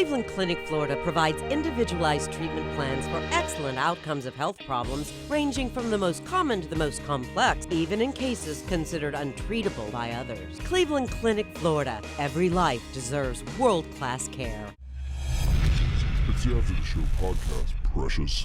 Cleveland Clinic, Florida provides individualized treatment plans for excellent outcomes of health problems ranging from the most common to the most complex, even in cases considered untreatable by others. Cleveland Clinic, Florida. Every life deserves world-class care. It's the After the Show podcast, precious.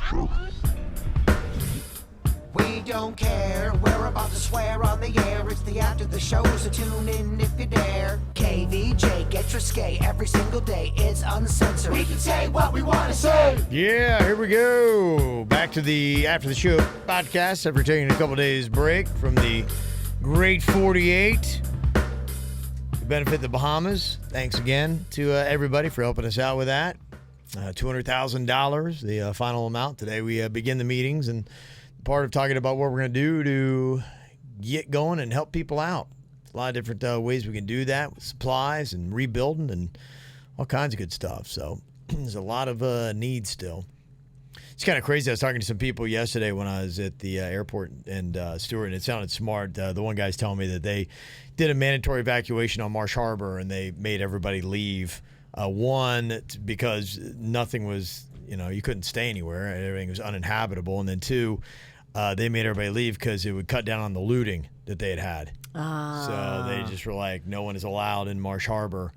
We don't care, we're about to swear on the air. It's the After the Show, so tune in if you dare. KVJ, get your skate every single day. It's uncensored. We can say what we want to say. Yeah, here we go. Back to the After the Show podcast after taking a couple days break from the Great 48. To benefit the Bahamas. Thanks again to everybody for helping us out with that. $200,000, the final amount. Today we begin the meetings and part of talking about what we're going to do to get going and help people out. A lot of different ways we can do that with supplies and rebuilding and all kinds of good stuff. So there's a lot of needs still. It's kind of crazy. I was talking to some people yesterday when I was at the airport and Stewart, and it sounded smart. The one guy's telling me that they did a mandatory evacuation on Marsh Harbor and they made everybody leave. One, because nothing was, you couldn't stay anywhere. Everything was uninhabitable. And then two, they made everybody leave because it would cut down on the looting that they had. So they just were like, no one is allowed in Marsh Harbor.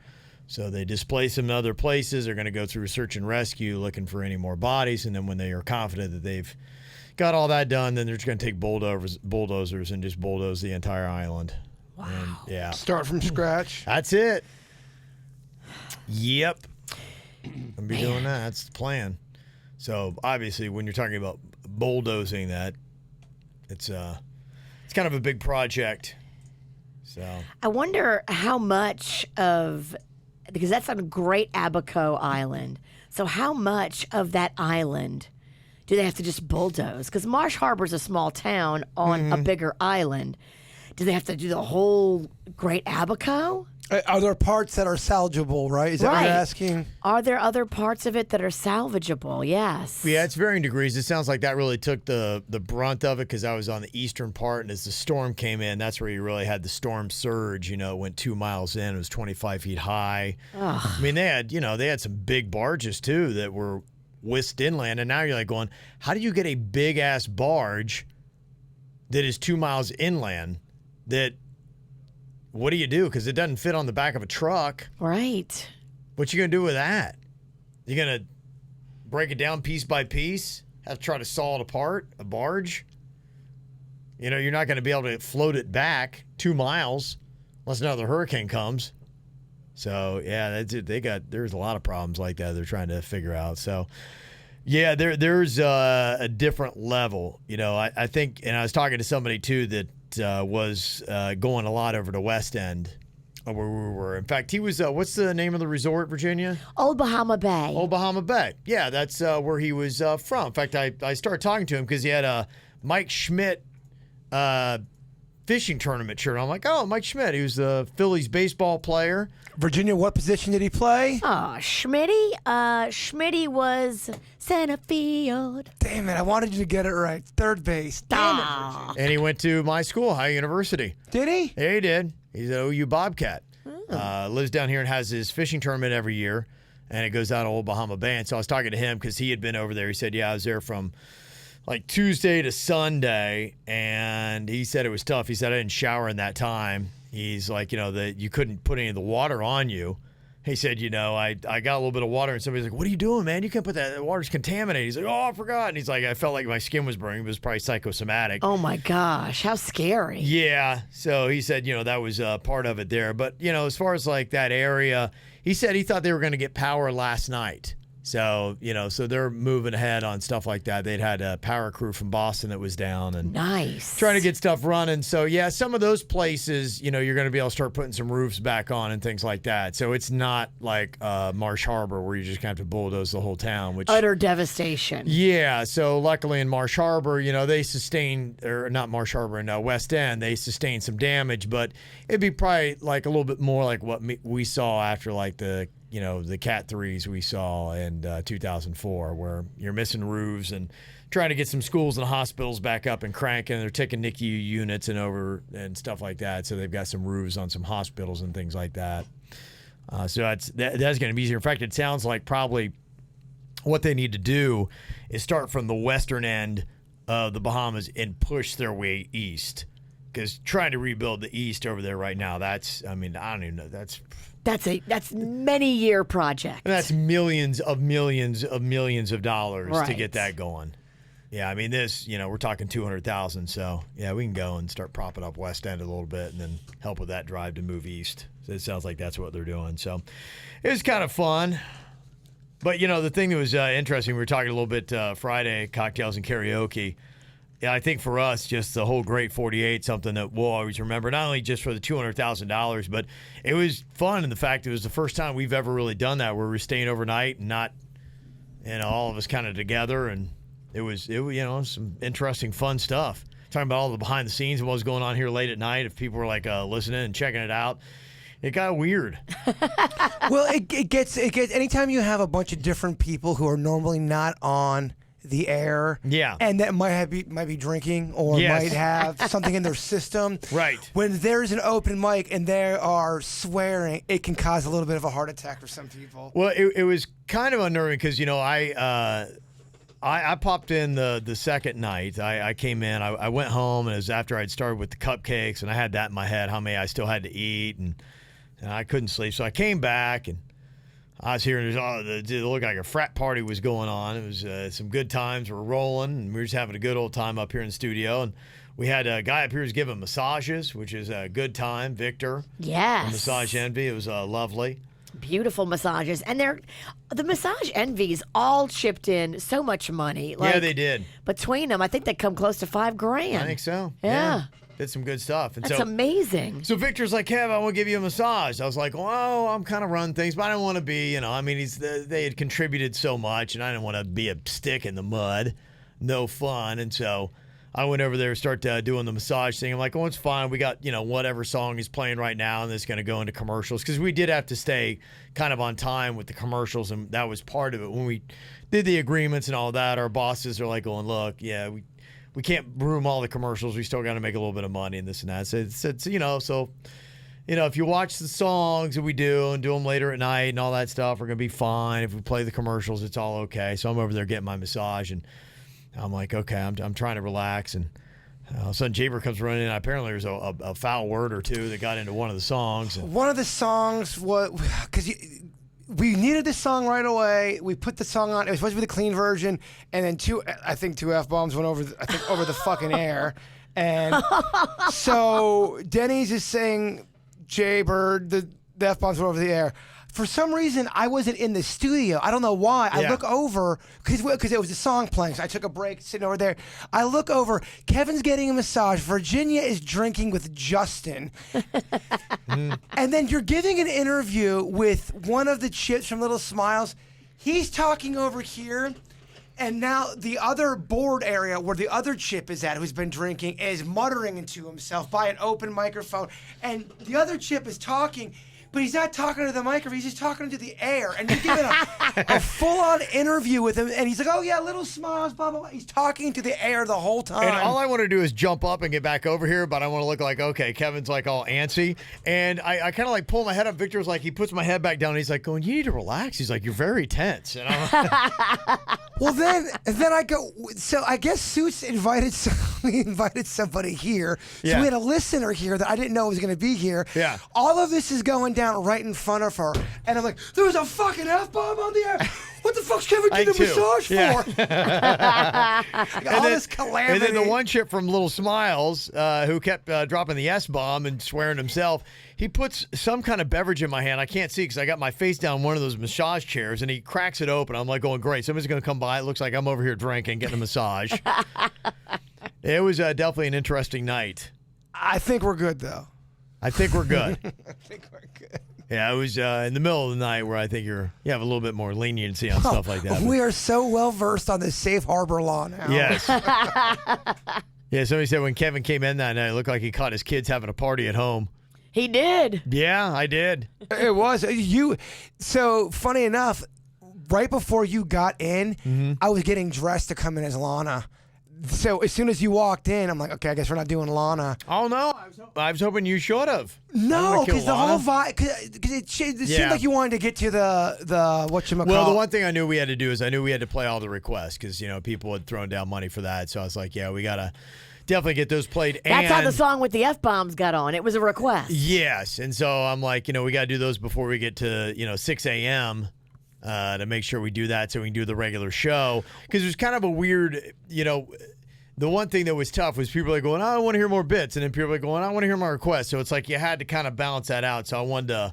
So they displaced them to other places. They're going to go through search and rescue looking for any more bodies. And then when they are confident that they've got all that done, then they're just going to take bulldozers and just bulldoze the entire island. Wow. And, yeah. Start from scratch. That's it. Yep. I'll be doing that. That's the plan. So obviously when you're talking about bulldozing that, it's kind of a big project. So I wonder how much of, because that's on a Great Abaco Island. So how much of that island do they have to just bulldoze? Because Marsh Harbor's a small town on a bigger island. Do they have to do the whole Great Abaco? Are there parts that are salvageable, right? Is that what you're asking? Are there other parts of it that are salvageable? Yes. yeah, it's varying degrees. It sounds like that really took the brunt of it because I was on the eastern part, and as the storm came in, that's where you really had the storm surge. It went 2 miles in. It was 25 feet high. Ugh. I mean, they had some big barges too that were whisked inland, and now you're like going, how do you get a big ass barge that is 2 miles inland that? What do you do? Because it doesn't fit on the back of a truck. Right. What you going to do with that? You going to break it down piece by piece? Have to try to saw it apart? A barge? You're not going to be able to float it back 2 miles unless another hurricane comes. So, yeah, that's it. There's a lot of problems like that they're trying to figure out. So, yeah, there's a different level. I think, and I was talking to somebody, too, that was going a lot over to West End where we were. In fact, he was, what's the name of the resort, Virginia? Old Bahama Bay. Old Bahama Bay. Yeah, that's where he was from. In fact, I started talking to him because he had a Mike Schmidt fishing tournament shirt. I'm like, oh, Mike Schmidt. He was the Phillies baseball player. Virginia, what position did he play? Oh, Schmitty? Schmitty was center field. Damn it, I wanted you to get it right. Third base. Damn it, Virginia. And he went to my school, High University. Did he? Yeah, he did. He's an OU Bobcat. Lives down here and has his fishing tournament every year, and it goes out to Old Bahama Bay. And so I was talking to him because he had been over there. He said, yeah, I was there from like Tuesday to Sunday, and he said it was tough. He said, I didn't shower in that time. He's like, that you couldn't put any of the water on you. He said, I got a little bit of water, and somebody's like, what are you doing, man? You can't put that. The water's contaminated. He's like, oh, I forgot. And he's like, I felt like my skin was burning. It was probably psychosomatic. Oh, my gosh. How scary. Yeah. So he said, that was part of it there. But, as far as like that area, he said he thought they were going to get power last night. So, so they're moving ahead on stuff like that. They'd had a power crew from Boston that was down and nice trying to get stuff running. So, yeah, some of those places, you're going to be able to start putting some roofs back on and things like that. So it's not like Marsh Harbor where you just kind of have to bulldoze the whole town. Which utter devastation. Yeah. So luckily in Marsh Harbor, they sustained, or not Marsh Harbor, in West End, they sustained some damage. But it'd be probably like a little bit more like what we saw after like the Cat 3s we saw in 2004, where you're missing roofs and trying to get some schools and hospitals back up and cranking. They're taking NICU units and stuff like that. So they've got some roofs on some hospitals and things like that. So that's going to be easier. In fact, it sounds like probably what they need to do is start from the western end of the Bahamas and push their way east. Because trying to rebuild the east over there right now, I don't even know. That's many year project. And that's millions of dollars to get that going. Yeah, I mean, we're talking 200,000. So, yeah, we can go and start propping up West End a little bit and then help with that drive to move east. So it sounds like that's what they're doing. So it was kind of fun. But, the thing that was interesting, we were talking a little bit Friday, cocktails and karaoke. Yeah, I think for us, just the whole Great 48, something that we'll always remember, not only just for the $200,000, but it was fun in the fact it was the first time we've ever really done that, where we're staying overnight and not, all of us kind of together, and it was some interesting, fun stuff. Talking about all the behind the scenes and what was going on here late at night, if people were like listening and checking it out. It got weird. Well, it gets anytime you have a bunch of different people who are normally not on the air, and that might be drinking or might have something in their system. Right. When there's an open mic and they are swearing, it can cause a little bit of a heart attack for some people. Well, it was kind of unnerving because I popped in the second night. I came in. I went home, and it was after I'd started with the cupcakes, and I had that in my head how many I still had to eat, and I couldn't sleep. So I came back and I was hearing it looked like a frat party was going on. It was some good times. We're rolling, and we were just having a good old time up here in the studio. And we had a guy up here who's giving massages, which is a good time, Victor. Yes. Massage Envy. It was lovely. Beautiful massages. And the Massage Envies all chipped in so much money. Yeah, they did. Between them, I think they come close to $5,000. I think so. Yeah. Did some good stuff. And That's amazing. So Victor's like, Kev, I want to give you a massage. I was like, well, I'm kind of running things, but I don't want to be, they had contributed so much, and I didn't want to be a stick in the mud. No fun. And so I went over there and started doing the massage thing. I'm like, oh, it's fine. We got, whatever song is playing right now, and it's going to go into commercials. Because we did have to stay kind of on time with the commercials, and that was part of it. When we did the agreements and all that, our bosses are like going, look, we can't room all the commercials. We still got to make a little bit of money and this and that. So it's if you watch the songs that we do and do them later at night and all that stuff, we're going to be fine. If we play the commercials, it's all okay. So I'm over there getting my massage, and I'm like, okay, I'm trying to relax. And all of a sudden, Jaber comes running in. Apparently, there's a foul word or two that got into one of the songs. One of the songs was because we needed this song right away. We put the song on. It was supposed to be the clean version, and then two F-bombs went over the fucking air. And so Denny's is saying, Jaybird, the F-bombs went over the air. For some reason, I wasn't in the studio. I don't know why. I look over, because it was a song playing, so I took a break sitting over there. I look over. Kevin's getting a massage. Virginia is drinking with Justin. And then you're giving an interview with one of the chips from Little Smiles. He's talking over here. And now the other board area where the other chip is at, who's been drinking, is muttering into himself by an open microphone. And the other chip is talking, but he's not talking to the microphone. He's just talking to the air. And you're giving a full-on interview with him. And he's like, oh, yeah, Little Smiles, blah, blah, blah. He's talking to the air the whole time. And all I want to do is jump up and get back over here, but I want to look like, okay, Kevin's like all antsy. And I kind of like pull my head up. Victor's like, he puts my head back down. And he's like going, you need to relax. He's like, you're very tense. And I'm well, then I go, so I guess Suits invited somebody here. So we had a listener here that I didn't know was going to be here. Yeah. All of this is going down right in front of her. And I'm like, there was a fucking F-bomb on the air. What the fuck's Kevin getting a massage for? All this calamity. And then the one chip from Little Smiles, who kept dropping the S-bomb and swearing himself, he puts some kind of beverage in my hand. I can't see because I got my face down one of those massage chairs, and he cracks it open. I'm like going, great, somebody's going to come by. It looks like I'm over here drinking, getting a massage. It was definitely an interesting night. I think we're good, though. I think we're good. I think we're good. Yeah, it was in the middle of the night where I think you have a little bit more leniency on stuff like that. We are so well versed on the safe harbor law now. Yes. Yeah, somebody said when Kevin came in that night, it looked like he caught his kids having a party at home. He did. Yeah, I did. It was. So, funny enough, right before you got in, I was getting dressed to come in as Lana. So as soon as you walked in, I'm like, okay, I guess we're not doing Lana. Oh no, I was hoping you should have. No, because the whole vibe, because it seemed like you wanted to get to the whatchamacallit. Well, the one thing I knew we had to do is I knew we had to play all the requests because people had thrown down money for that. So I was like, yeah, we gotta definitely get those played. That's how the song with the F-bombs got on. It was a request. Yes, and so I'm like, we got to do those before we get to 6 a.m. To make sure we do that so we can do the regular show. Because there's kind of a weird, the one thing that was tough was people are going, oh, I want to hear more bits. And then people are going, I want to hear my requests. So it's like you had to kind of balance that out. So I wanted to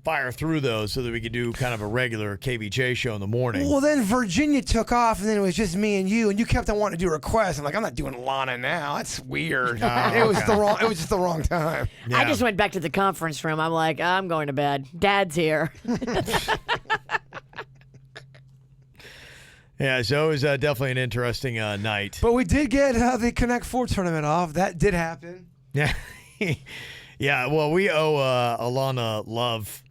fire through those so that we could do kind of a regular KVJ show in the morning. Well, then Virginia took off, and then it was just me and you kept on wanting to do requests. I'm like, I'm not doing Lana now. That's weird. It was just the wrong time. Yeah. I just went back to the conference room. I'm like, I'm going to bed. Dad's here. Yeah, so it was definitely an interesting night. But we did get the Connect 4 tournament off. That did happen. Yeah. Yeah, well, we owe Alana love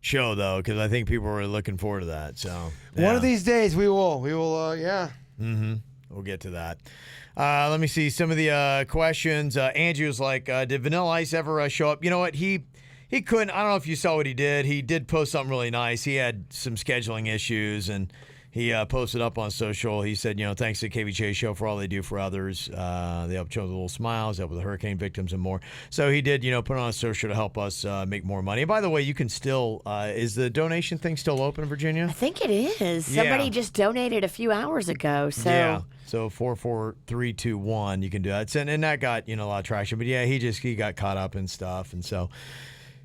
show, though, because I think people were looking forward to that. So One of these days we will, yeah. Mm-hmm. We'll get to that. Let me see some of the questions. Angie was like, did Vanilla Ice ever show up? You know what? He couldn't. I don't know if you saw what he did. He did post something really nice. He had some scheduling issues, and he posted up on social. He said, thanks to the KVJ show for all they do for others. They help show the little smiles, help with the hurricane victims and more. So he did, put it on social to help us make more money. And by the way, you can still, is the donation thing still open in Virginia? I think it is. Somebody just donated a few hours ago. So yeah. So 44321, you can do that. And that got, a lot of traction. But yeah, he got caught up in stuff. And so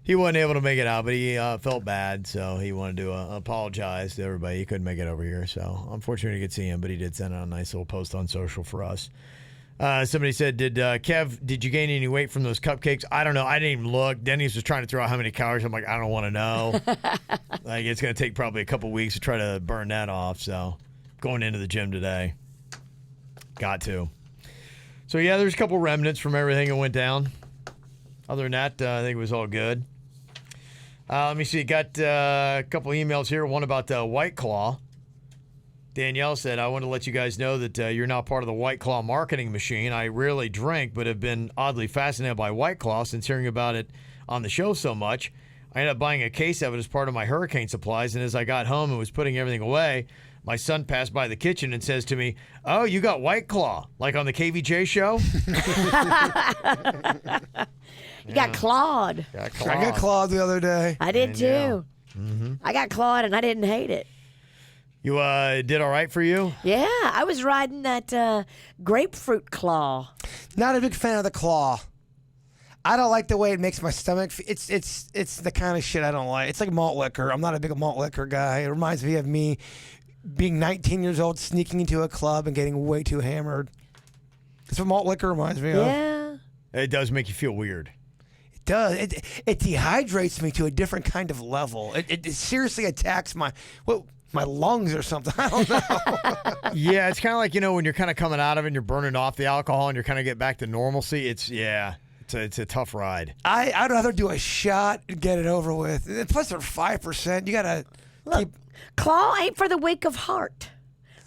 he wasn't able to make it out, but he felt bad, so he wanted to apologize to everybody. He couldn't make it over here, so unfortunately you could see him, but he did send out a nice little post on social for us. Somebody said, Kev, did you gain any weight from those cupcakes? I don't know. I didn't even look. Denny's was trying to throw out how many calories. I'm like, I don't want to know. It's going to take probably a couple weeks to try to burn that off, so going into the gym today. Got to. So, yeah, there's a couple remnants from everything that went down. Other than that, I think it was all good. Let me see. Got a couple emails here. One about White Claw. Danielle said, I want to let you guys know that you're now part of the White Claw marketing machine. I rarely drink, but have been oddly fascinated by White Claw since hearing about it on the show so much. I ended up buying a case of it as part of my hurricane supplies, and as I got home and was putting everything away, my son passed by the kitchen and says to me, oh, you got White Claw, like on the KVJ show? You got clawed. I got clawed the other day. I did too. Mm-hmm. I got clawed and I didn't hate it. You did all right for you? Yeah, I was riding that grapefruit claw. Not a big fan of the claw. I don't like the way it makes my stomach. It's the kind of shit I don't like. It's like malt liquor. I'm not a big malt liquor guy. It reminds me of me being 19 years old, sneaking into a club and getting way too hammered. That's what malt liquor reminds me of. Yeah. It does make you feel weird. Does it dehydrates me to a different kind of level. It seriously attacks my lungs or something. I don't know. Yeah, it's kind of like when you're kind of coming out of it and you're burning off the alcohol and you're kind of get back to normalcy. It's a tough ride. I'd rather do a shot and get it over with. Plus they're 5%. You gotta look. Claw ain't for the weak of heart.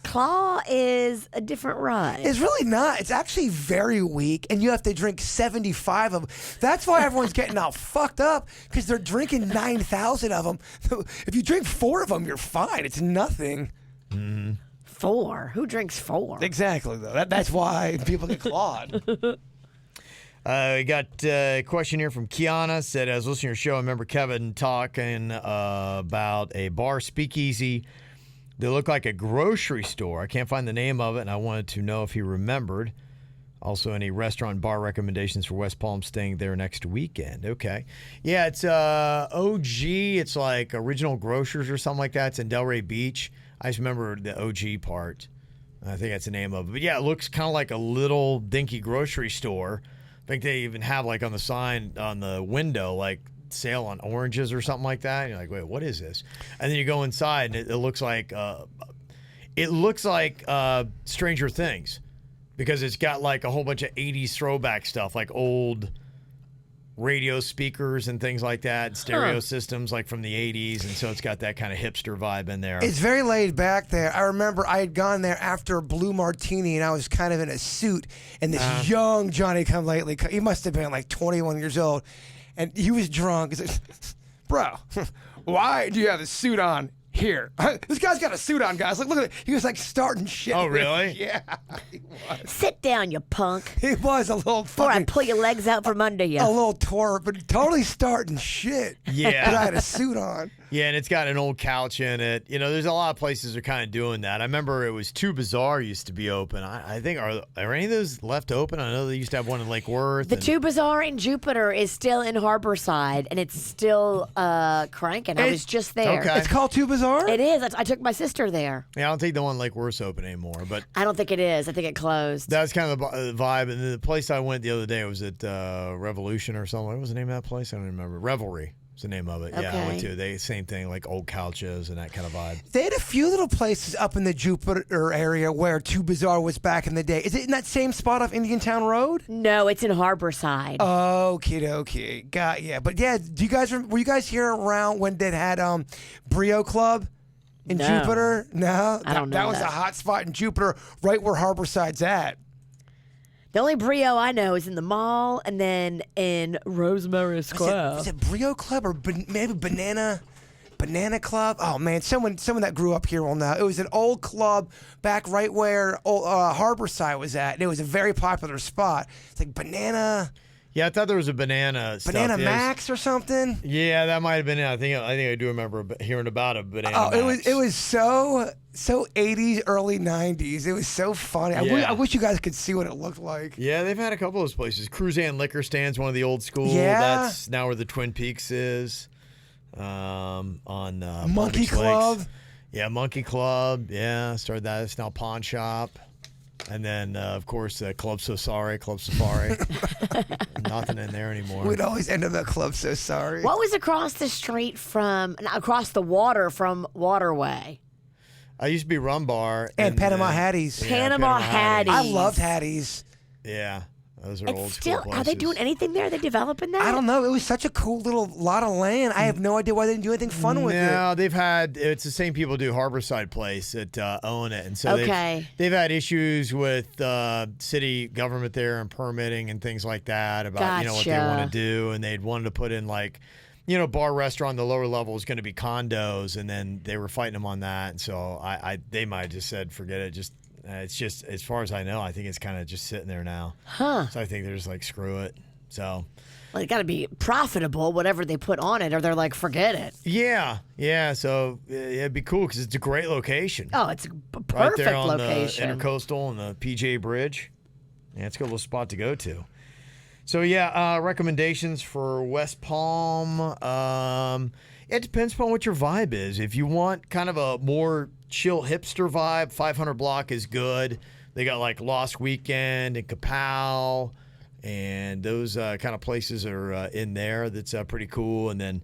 Claw is a different ride. It's really not. It's actually very weak, and you have to drink 75 of them. That's why everyone's getting all fucked up, because they're drinking 9,000 of them. If you drink 4 of them, you're fine. It's nothing. Mm-hmm. 4? Who drinks 4? Exactly, though. That's why people get clawed. We got a question here from Kiana. Said, I was listening to your show. I remember Kevin talking about a bar speakeasy. They look like a grocery store. I can't find the name of it, and I wanted to know if he remembered. Also, any restaurant bar recommendations for West Palm staying there next weekend? Okay. Yeah, it's OG. It's like Original Grocers or something like that. It's in Delray Beach. I just remember the OG part. I think that's the name of it. But, yeah, it looks kind of like a little dinky grocery store. I think they even have, like, on the sign on the window, like, sale on oranges or something like that. And you're like, wait, what is this? And then you go inside and it looks like Stranger Things, because it's got like a whole bunch of 80s throwback stuff, like old radio speakers and things like that, stereo systems like from the 80s, and so it's got that kind of hipster vibe in there. It's very laid back there. I remember I had gone there after a Blue Martini, and I was kind of in a suit, and this young Johnny come lately, he must have been like 21 years old, and he was drunk. He's like, bro, why do you have a suit on here? This guy's got a suit on, guys. Like, look at it. He was like starting shit. Oh, really? Yeah, he was. Sit down, you punk. He was a little Before I fucking, pull your legs out from under you. a little twerp, but totally starting shit. Yeah. But I had a suit on. Yeah, and it's got an old couch in it. You know, there's a lot of places that are kind of doing that. I remember it was Two Bazaar used to be open. I think, are any of those left open? I know they used to have one in Lake Worth. The Two Bazaar in Jupiter is still in Harborside, and it's still cranking. I was just there. Okay. It's called Two Bazaar? It is. I took my sister there. Yeah, I don't think the one in Lake Worth's open anymore, but I don't think it is. I think it closed. that's kind of the vibe. And the place I went the other day was at Revolution or something. What was the name of that place? I don't remember. Revelry was the name of it. Yeah, I went Okay. to. They same thing, like old couches and that kind of vibe. They had a few little places up in the Jupiter area where Two Bazaar was back in the day. Is it in that same spot off Indiantown Road? No, it's in Harborside. Okie dokie. Got yeah. But yeah, do you guys were you guys here around when they had Brio Club in No. Jupiter? No? I don't know That was that. a hot spot in Jupiter, right where Harborside's at. The only Brio I know is in the mall and then in Rosemary Square. Was it Brio Club or maybe Banana Club? Oh man, someone that grew up here will know. It was an old club back right where Harborside was at, and it was a very popular spot. It's like Banana Yeah, I thought there was a banana stuff. Yeah, Max or something. Yeah, that might have been it. I think I do remember hearing about a banana. Oh, Max. it was so 80s, early 90s. It was so funny. Yeah. I wish you guys could see what it looked like. Yeah, they've had a couple of those places. Cruzan Liquor Stand's one of the old school. Yeah. That's now where the Twin Peaks is. On Palm Monkey Beach Club. Lakes. Yeah, Monkey Club. Yeah, started that. It's now Pawn Shop. And then, of course, Club Safari. Nothing in there anymore. We'd always end up at Club So Sorry. What was across the water from Waterway? I used to be Rum Bar. And Panama Hatties. Yeah, Panama Hatties. I loved Hatties. Yeah, those are It's old still, school are they doing anything there? Are they developing that? I don't know. It was such a cool little lot of land. I have no idea why they didn't do anything fun with it. No, it's the same people do Harborside Place that own it, and so Okay. they've had issues with city government there and permitting and things like that about what they Gotcha. want to do, and they'd wanted to put in bar restaurant. The lower level is going to be condos, and then they were fighting them on that, and so they might have just said forget it. Just it's just as far as I know, I think it's kind of just sitting there now. Huh. So I think they're just like screw it. So. Well, it got to be profitable, whatever they put on it, or they're like, forget it. Yeah. So it'd be cool because it's a great location. Oh, it's a perfect Right there on location. the Intercoastal and the PJ Bridge. Yeah, it's a good little spot to go to. So, yeah, recommendations for West Palm. It depends upon what your vibe is. If you want kind of a more chill hipster vibe, 500 block is good. They got like Lost Weekend and Kapow, and those kind of places are in there. That's pretty cool. And then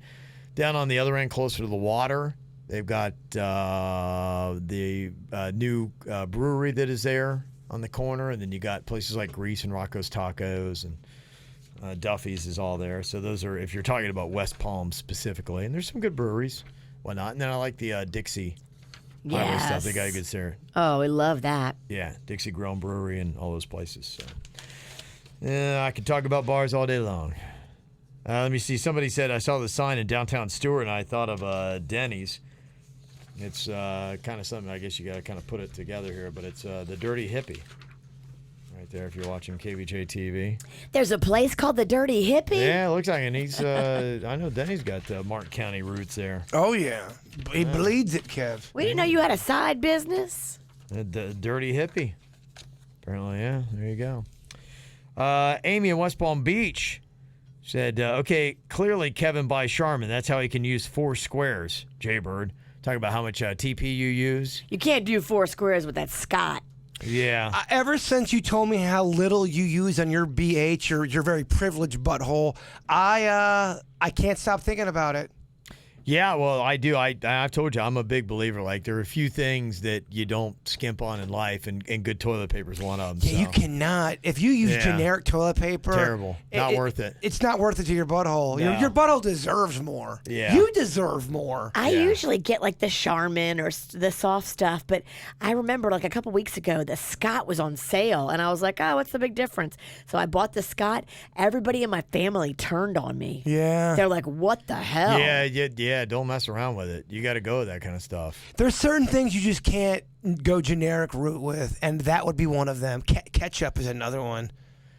down on the other end, closer to the water, they've got the new brewery that is there on the corner. And then you got places like Grease and Rocco's Tacos, and Duffy's is all there. So those are, if you're talking about West Palm specifically. And there's some good breweries, whatnot. And then I like the Dixie Highway stuff. They got a good there. Oh, we love that. Yeah, Dixie Grown Brewery and all those places. So. I could talk about bars all day long. Let me see. Somebody said, I saw the sign in downtown Stewart, and I thought of Denny's. It's kind of something, I guess you got to kind of put it together here, but it's the Dirty Hippie. Right there, if you're watching KVJ TV. There's a place called the Dirty Hippie. Yeah, it looks like it needs, I know Denny's got Martin County roots there. Oh, yeah. He bleeds it, Kev. We didn't know you had a side business. The Dirty Hippie. Apparently, yeah, there you go. Amy in West Palm Beach said, okay, clearly Kevin buys Charmin. That's how he can use 4 squares, Jaybird. Talking about how much TP you use. You can't do 4 squares with that Scott. Yeah. Ever since you told me how little you use on your BH, your very privileged butthole, I can't stop thinking about it. Yeah, well, I do. I've told you, I'm a big believer. Like, there are a few things that you don't skimp on in life, and good toilet paper is one of them. Yeah, you cannot. If you use generic toilet paper, terrible. Not worth it. It's not worth it to your butthole. No. Your butthole deserves more. Yeah. You deserve more. I usually get like the Charmin or the soft stuff, but I remember like a couple weeks ago, the Scott was on sale, and I was like, oh, what's the big difference? So I bought the Scott. Everybody in my family turned on me. Yeah. They're like, what the hell? Yeah. Don't mess around with it. You got to go with that kind of stuff. There's certain things you just can't go generic route with, and that would be one of them. Ketchup is another one.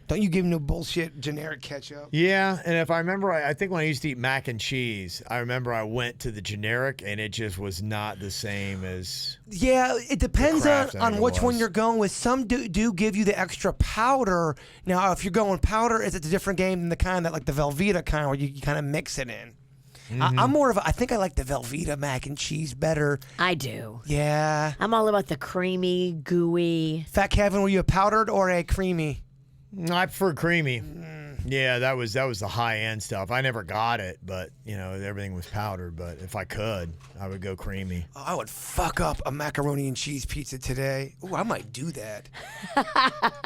Don't you give no bullshit generic ketchup. Yeah, and if I remember, I think when I used to eat mac and cheese, I remember I went to the generic, and it just was not the same as. Yeah, it depends Kraft, I on think it which one was. you're going with. Some do give you the extra powder. Now, if you're going powder, it's a different game than the kind that like the Velveeta kind where you kind of mix it in. I'm more of I think I like the Velveeta mac and cheese better. I do. Yeah. I'm all about the creamy, gooey. Fat Kevin, were you a powdered or a creamy? I prefer creamy. Yeah, that was the high end stuff. I never got it, but everything was powdered. But if I could, I would go creamy. Oh, I would fuck up a macaroni and cheese pizza today. Ooh, I might do that.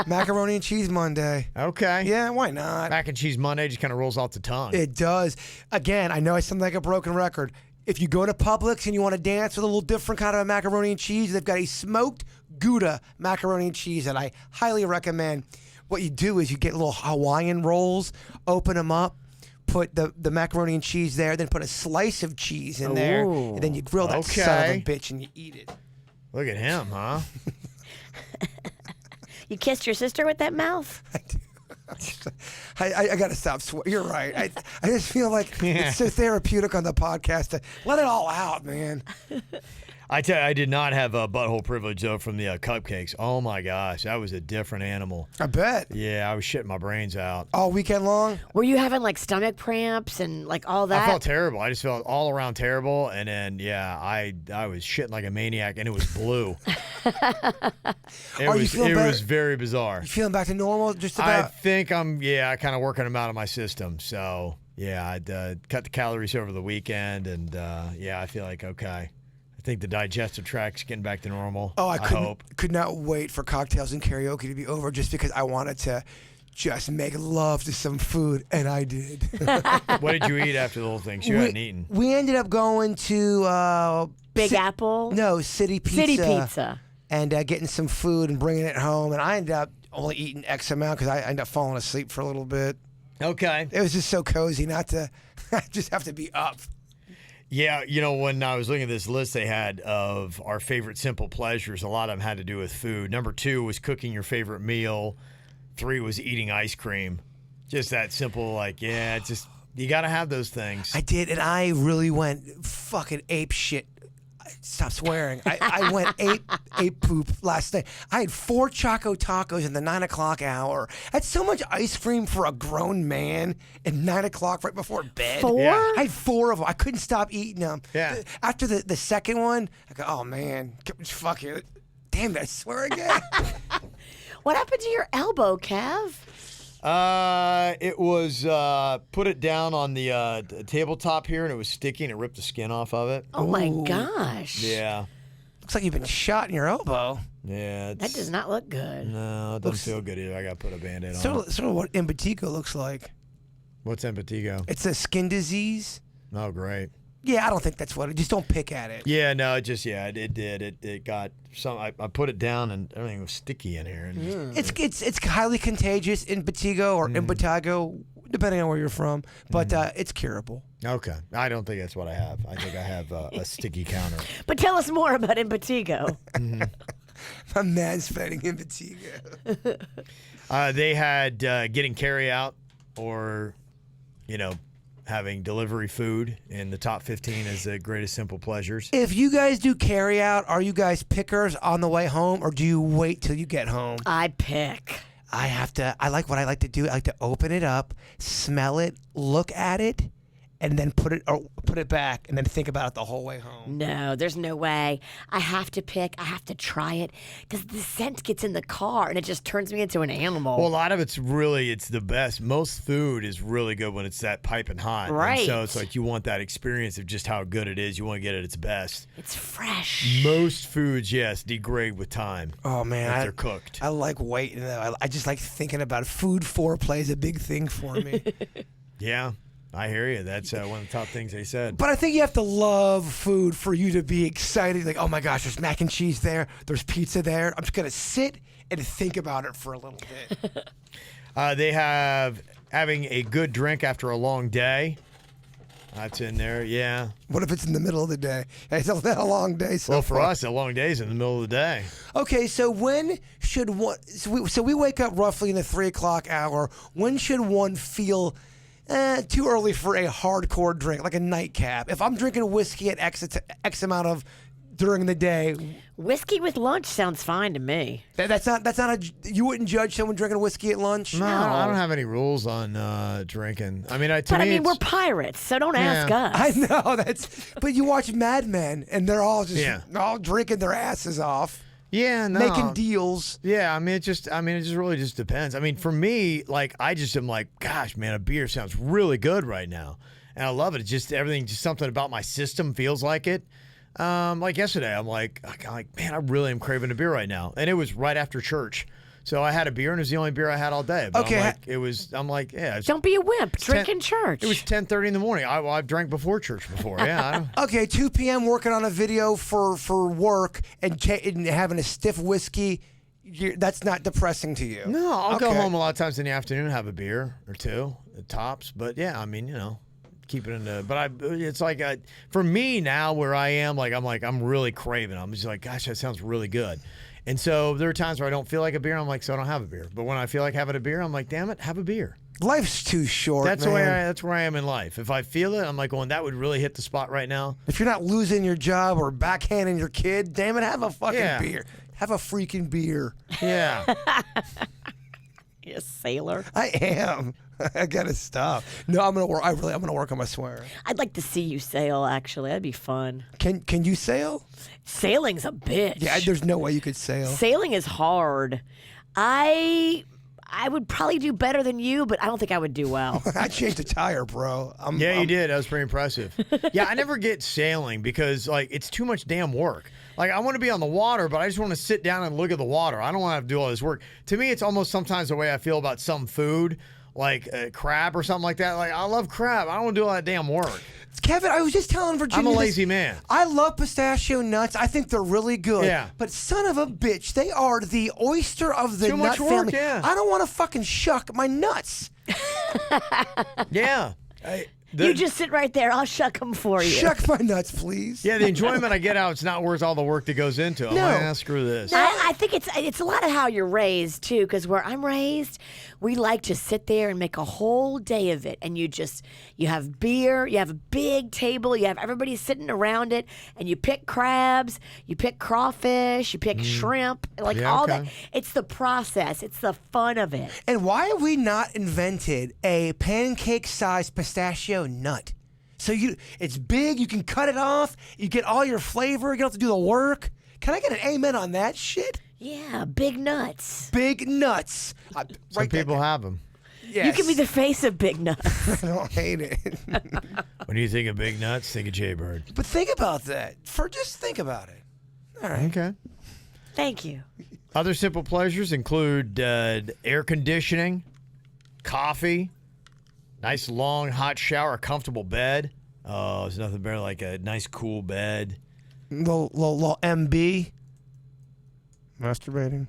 Macaroni and cheese Monday. Okay. Yeah, why not? Mac and cheese Monday just kind of rolls off the tongue. It does. Again, I know I sound like a broken record. If you go to Publix and you want to dance with a little different kind of macaroni and cheese, they've got a smoked Gouda macaroni and cheese that I highly recommend. What you do is you get little Hawaiian rolls, open them up, put the macaroni and cheese there, then put a slice of cheese in there, and then you grill that son of a bitch and you eat it. Look at him, huh? You kissed your sister with that mouth? I got to stop swearing. You're right. I just feel like it's so therapeutic on the podcast to let it all out, man. I tell you, I did not have a butthole privilege, though, from the cupcakes. Oh, my gosh. That was a different animal. I bet. Yeah, I was shitting my brains out. All weekend long? Were you having like stomach cramps and like all that? I felt terrible. I just felt all around terrible. And then, I was shitting like a maniac, and it was blue. It was very bizarre. You feeling back to normal just I about? think I'm kind of working them out of my system. So, I'd cut the calories over the weekend, and, I feel like, okay. I think the digestive tract's getting back to normal. Oh, I hope. could not wait for cocktails and karaoke to be over just because I wanted to just make love to some food, and I did. What did you eat after the whole thing? You hadn't eaten. We ended up going to Big Apple? No, City Pizza. City Pizza. And getting some food and bringing it home, and I ended up only eating X amount because I ended up falling asleep for a little bit. Okay. It was just so cozy not to just have to be up. Yeah, when I was looking at this list they had of our favorite simple pleasures, a lot of them had to do with food. Number 2 was cooking your favorite meal. 3 was eating ice cream. Just that simple, it's just, you got to have those things. I did, and I really went fucking ape shit. Stop swearing. I went ape poop last night. I had 4 Choco Tacos in the 9 o'clock hour. That's so much ice cream for a grown man at 9 o'clock right before bed. 4? Yeah. I had 4 of them. I couldn't stop eating them. Yeah. After the second one, I go, oh man, fuck it. Damn, did I swear again? What happened to your elbow, Kev? It was put it down on the tabletop here, and it was sticky, and it ripped the skin off of it. Oh my gosh. Yeah. Looks like you've been shot in your elbow. Yeah. That does not look good. No, it doesn't feel good either. I got to put a Band-Aid on. Sort of what impetigo looks like. What's impetigo? It's a skin disease. Oh, great. Yeah, I don't think that's what it. Just don't pick at it. Yeah, no, it just it did. It got some. I put it down and everything was sticky in here. And It's highly contagious impetigo or impetigo, depending on where you're from. But it's curable. Okay, I don't think that's what I have. I think I have a sticky counter. But tell us more about impetigo. I'm mansplaining impetigo. They had getting carry out or, having delivery food in the top 15 as the greatest simple pleasures. If you guys do carry out, are you guys pickers on the way home, or do you wait till you get home? I pick. I like what I like to do. I like to open it up, smell it, look at it, and then put it back and then think about it the whole way home? No, there's no way. I have to try it because the scent gets in the car and it just turns me into an animal. Well, a lot of it's the best. Most food is really good when it's that piping hot. Right. And so it's like you want that experience of just how good it is. You want to get it at its best. It's fresh. Most foods, yes, degrade with time. Oh, man. If they're cooked. I like waiting. I just like thinking about food foreplay is a big thing for me. Yeah. I hear you. That's one of the top things they said. But I think you have to love food for you to be excited. Like, oh my gosh, there's mac and cheese there. There's pizza there. I'm just going to sit and think about it for a little bit. They have having a good drink after a long day. That's in there, yeah. What if it's in the middle of the day? It's a long day so Well, for far. us, a long day is in the middle of the day. Okay, so when should one... So we wake up roughly in the 3 o'clock hour. When should one feel... too early for a hardcore drink, like a nightcap? If I'm drinking whiskey at X amount of during the day, Whiskey with lunch sounds fine to me. that's not you wouldn't judge someone drinking whiskey at lunch? No, I don't have any rules on drinking. I mean, We're pirates, so don't ask us. I know but you watch Mad Men and they're all just all drinking their asses off. Yeah, no. Making deals. Yeah, it just really just depends. I mean, for me, like, I just am like, gosh, man, a beer sounds really good right now. And I love it. It's just everything, just something about my system feels like it. Like yesterday, I'm like, man, I really am craving a beer right now. And it was right after church. So I had a beer, and it was the only beer I had all day. But Okay. I'm like, yeah. Don't be a wimp. Drink in church. It was 10:30 in the morning. I've drank before church before. Yeah. Okay, 2 p.m. working on a video for work and having a stiff whiskey. That's not depressing to you. No, I'll go home a lot of times in the afternoon and have a beer or two at tops. But yeah, I mean, keep it in the. But it's like for me now where I am, I'm really craving. I'm just like, gosh, that sounds really good. And so there are times where I don't feel like a beer. I'm like, so I don't have a beer. But when I feel like having a bear, I'm like, damn it, have a beer. Life's too short. That's man. that's where I am in life. If I feel it, I'm like, going, that would really hit the spot right now. If you're not losing your job or backhanding your kid, damn it, have a fucking beer. Have a freaking beer. Yeah. You a sailor. I am. I gotta stop. No, I'm gonna work. I'm gonna work on my swearing. I'd like to see you sail. Actually, that'd be fun. Can you sail? Sailing's a bitch. Yeah, there's no way you could sail. Sailing is hard. I would probably do better than you, but I don't think I would do well. I changed a tire, bro. You did. That was pretty impressive. Yeah, I never get sailing because it's too much damn work. Like, I want to be on the water, but I just want to sit down and look at the water. I don't want to have to do all this work. To me, it's almost sometimes the way I feel about some food, like crab or something like that. Like, I love crab. I don't want to do all that damn work. Kevin, I was just telling Virginia. I'm a lazy man. I love pistachio nuts. I think they're really good. Yeah. But son of a bitch, they are the oyster of the Too nut much work, family. yeah. I don't want to fucking shuck my nuts. Yeah. You just sit right there. I'll shuck them for you. Shuck my nuts, please. Yeah, the enjoyment I get out, it's not worth all the work that goes into it. No. I'm like, screw this. I think it's a lot of how you're raised too, because where I'm raised, we like to sit there and make a whole day of it, and you have beer, you have a big table, you have everybody sitting around it, and you pick crabs, you pick crawfish, you pick shrimp, all that. It's the process, it's the fun of it. And why have we not invented a pancake-sized pistachio nut? So it's big, you can cut it off, you get all your flavor, you don't have to do the work. Can I get an amen on that shit? Yeah, big nuts. Big nuts. Some people have them. Yes. You can be the face of big nuts. I don't hate it. When you think of big nuts, think of Jaybird. But think about that. Just think about it. All right. Okay. Thank you. Other simple pleasures include air conditioning, coffee, nice long hot shower, a comfortable bed. Oh, there's nothing better like a nice cool bed. Little MB. Masturbating.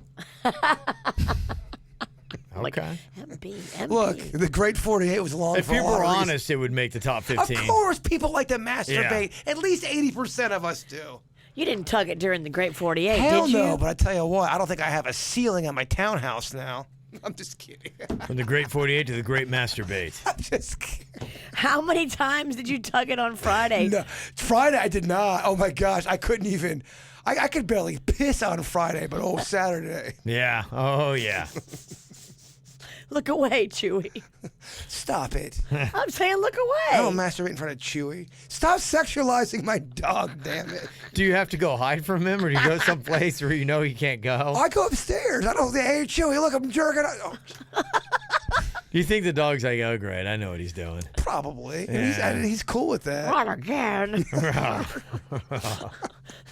Okay. MB. Look, the Great 48 was long If for a people lot were of reasons. honest, it would make the top 15. Of course, people like to masturbate. At least 80% of us do. You didn't tug it during the Great 48, Hell did you? no, but I tell you what, I don't think I have a ceiling on my townhouse now. I'm just kidding. From the Great 48 to the Great Masturbate. I'm just kidding. How many times did you tug it on Friday? No, Friday I did not. Oh my gosh, I couldn't even. I could barely piss on Friday, but Saturday. Yeah. Oh, yeah. Look away, Chewy. Stop it. I'm saying look I away. don't masturbate in front of Chewy. Stop sexualizing my dog, damn it. Do you have to go hide from him, or do you go someplace where you know he can't go? I go upstairs. I don't say, hey, Chewy, look, I'm jerking. Oh, You think the dog's like, oh, great, I know what he's doing. probably. Yeah. And he's cool with that. Not again.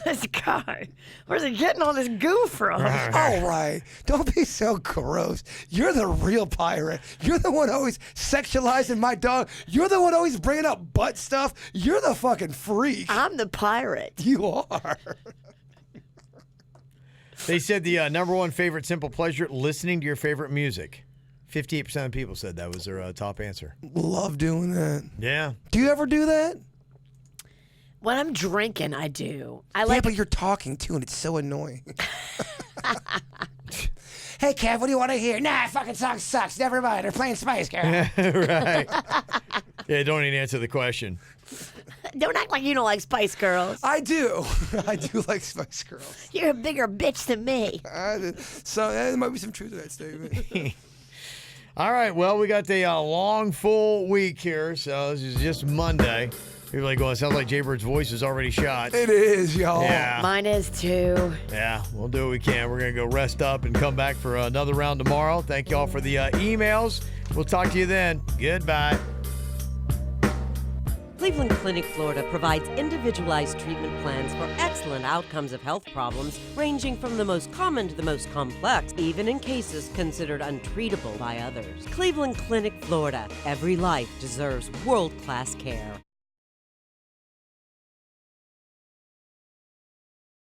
This guy. Where's he getting all this goo from? All right. Don't be so gross. You're the real pirate. You're the one always sexualizing my dog. You're the one always bringing up butt stuff. You're the fucking freak. I'm the pirate. You are. They said the number one favorite simple pleasure, listening to your favorite music. 58% of people said that was their top answer. Love doing that. Yeah. Do you ever do that? When I'm drinking, I do. I Yeah, like. but you're talking too, and it's so annoying. Hey, Kev, what do you want to hear? Nah, fucking song sucks. Never mind. They're playing Spice Girl. Right. Yeah, don't even answer the question. Don't act like you don't like Spice Girls. I do. I do like Spice Girls. You're a bigger bitch than me. So there might be some truth to that statement. All right, well, we got the long, full week here, so this is just Monday. People are like, well, it sounds like Jaybird's voice is already shot. It is, y'all. Yeah. Mine is too. Yeah, we'll do what we can. We're going to go rest up and come back for another round tomorrow. Thank you all for the emails. We'll talk to you then. Goodbye. Cleveland Clinic, Florida provides individualized treatment plans for excellent outcomes of health problems ranging from the most common to the most complex, even in cases considered untreatable by others. Cleveland Clinic, Florida. Every life deserves world-class care.